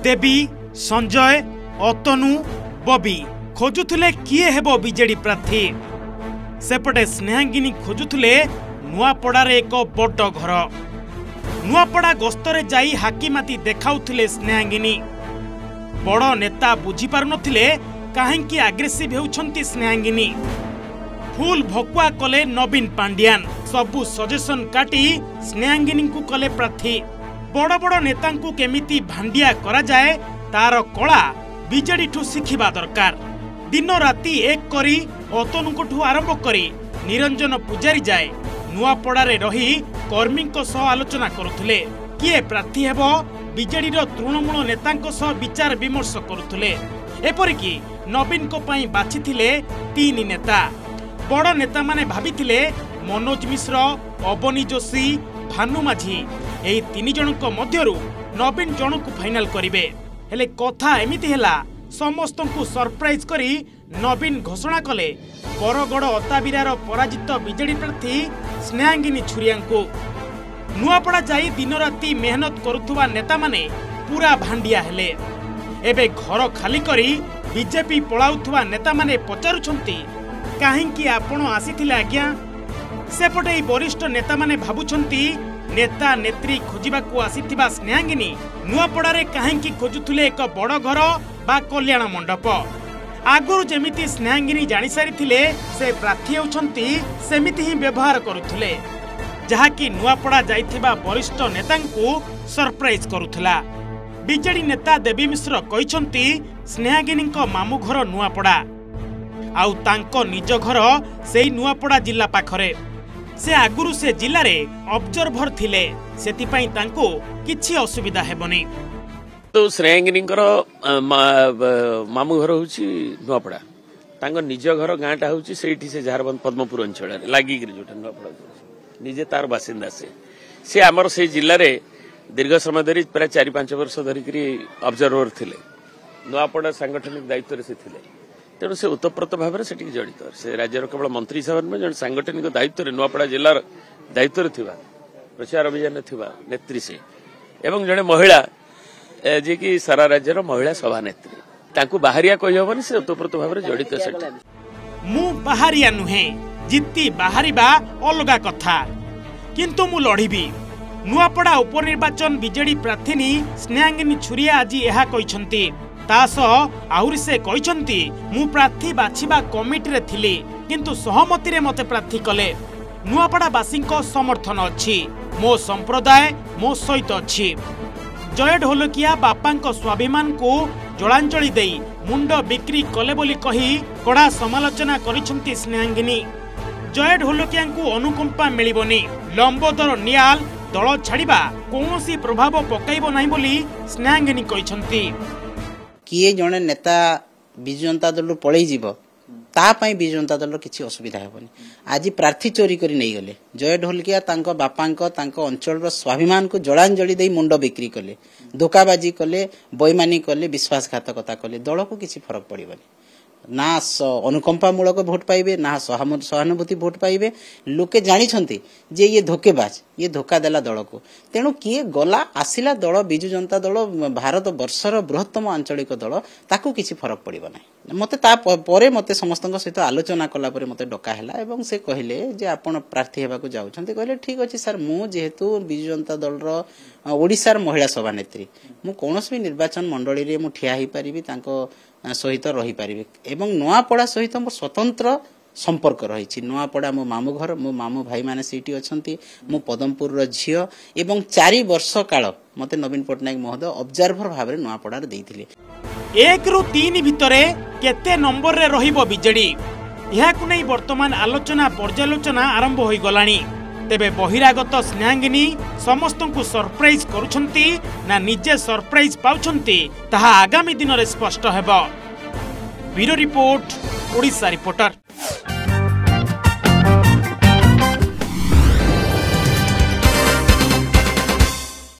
देवी संजय अतनु बबी खोजुले किए हेबो बीजेडी प्रार्थी सेपटे स्नेहांगिनी खोजुले नुआपड़ारे एक बड़ घर नुआपड़ा गस्तरे जाई हाकीमाती देखाउथिले स्नेहांगिनी बड़ नेता बुझी पारु नथिले काहेंकी आग्रेसिव हेउछंती स्नेहांगिनी फुल भकुआ कले नवीन पांड्यान सबु सजेशन काटी स्नेहांगिनी को कले प्रार्थी बड़ बड़ नेता केमिति भांडिया करा जाए तार कला बीजेडी ठू शिखिबा दरकार दिन राति एक करी अतनु आरंभ करी निरंजन पुजारी जाए नुआपड़ारे रही कर्मी आलोचना करुले किए प्रार्थी हेबो बीजेडी तृणमूल नेता विचार विमर्श करुले एपरिकी नवीन को पई बाछिथिले तीन नेता बड़ नेता माने भाबिथिले मनोज मिश्र अबनी जोशी भानु माझी एही तीन जनक मध्यरु नवीन जन को फाइनल करिवे हेले कथा एमिति हेला समस्त को सरप्राइज करी नवीन घोषणा कले बरगड़ अताबिरार पराजित बीजेडी प्रार्थी स्नेहांगिनी छुरिया को नुआपड़ा जाई दिन राति मेहनत करुथुवा नेता माने पूरा भांडिया हेले एबे घर खाली करी बीजेपी पळाउथुवा नेता माने पचारुछंती काहेंकी आपण आसीथिले आज्ञा सेपटे वरिष्ठ नेता माने भाबुछंती नेता नेत्री खोजिबाकू आसीथिबा स्नेहांगिनी नुआपड़ारे काहेंकी खोजुथुले एक बड़ घर बा कल्याण मंडप आगुरु जेमिति स्नेहांगिनी जानि सारिथिले से प्रार्थी होउछंती सेमिति ही व्यवहार करुथुले जहाकी नुआपड़ा जाइथिबा वरिष्ठ नेतांकू सरप्राइज करुथला बीजेडी नेता देवी मिश्र कहिछंती स्नेहांगिनी मामू घर नुआपड़ा आउ तांको निज घर सेई नुआपड़ा जिला पाखरे से आगुरु से जिले रे ऑब्जर्वर थिले सेति पई तांको किछि असुविधा हेबनी तो स्नेहांगिनी मामू घर होची नुआपड़ा तांको निज घर गाँटा होची सेठी से झारबंद पद्मपुर अंचल लागी जोटा नुआपड़ा निजे तार बासिंदा से आमर से जिले रे दीर्घ समय धरी प्राय 4-5 वर्ष धरिक ऑब्जर्वर थिले नुआपड़ा सांगठनिक दायित्व से थिले तेणु से उत्तप्रत भाव में सेठी जड़ित से राज्यर केवल मंत्री हिसाब में जन सांगठनिक दायित्व नुआपड़ा जिलार दायित्व प्रचार अभियान नेत्री से एवं जड़े महिला जी की सारा राज्यर महिला सभा नेत्री तांकू बाहरिया कहीहबनी से उत्तप्रत भाव में जड़ित मु बाहरिया नुहे जित्ती बाहरिबा अलगा कथा किंतु मु लड़िबी नुआपड़ा उपनिर्वाचन बीजेडी प्रार्थीनी स्नेहांगिनी छुरिया आज यह कहिसंती आहुरी से कहिसंती मु प्रार्थी बाछिबा कमिटी रे थिली किंतु सहमति रे मते प्रार्थी कले नुआपड़ा बासी समर्थन अछि मो संप्रदाय मो सहित अछि जय ढोलकिया बापांको स्वाभिमान को जलांजलि देई मुंड बिक्री कले बोली कही कड़ा समालोचना करिसंती स्नेहांगिनी जय ढोलकिया को अनुकंपा मिलिबनी लंबोदर नियाल दल छाड़िबा कोनोसी प्रभाव पकाइबो नाही बोली स्नेहांगिनी कहिसंती किए जड़े नेता विजु जनता दल पलि जीव तापाई विजु जनता दल किसी असुविधा हेबनी आज प्रार्थी चोरी करी नहीं गले जय ढोलकिया तांको बापांको तांको अंचल स्वाभिमान को जलांजलि दे मुंड बिक्री कले धोकाबाजी कले बैमानी कले विश्वासघातकता कले दल को किसी फरक पड़ेनि ना अनुकंपामूलक भोट पाइबे ना सहानुभूति भोट पाइबे लोके जानिछंती जे ये धोकेबाज ये धोका देला दल को तेणु किए गला आसिला दल विजु जनता दल भारत वर्षर बृहत्तम आंचलिक दल ताकू किसी फरक पड़िबो नै मते ता परे मते समस्तक सहित आलोचना कला परे मते डका हैला एवं से कहिले जे आपण प्रार्थी हेबा को जाउछंती कहले ठीक अछि सर मु जेहेतु विजु जनता दल रो ओडिसार महिला सभा नेत्री मु कोनोस भी निर्वाचन मंडली रे मु ठिया ही परिबी तांको सहित रही पारिबे एवं नुआपड़ा सहित मोर स्वतंत्र संपर्क रही नुआपड़ा मो मामू घर मो मामू भाई माने सीटी अछंती मो पदमपुर रो झियो एवं 4 वर्ष काल मते नवीन पटनायक महोदय ऑब्जर्वर भाव रे नुआपड़ा रे देइथिले 1 रु 3 भितरे केते नंबर रे रहिबो बीजेडी यहा को नै वर्तमान आलोचना पर्यालोचना आरंभ होई गलानी तेबे बहिरागत स्नेहांगिनी समस्त को सरप्राइज करुछंती ना निजे सरप्राइज पाउछंती ताहा आगामी दिन रे स्पष्ट हेबो। Bureau report Odisha reporter.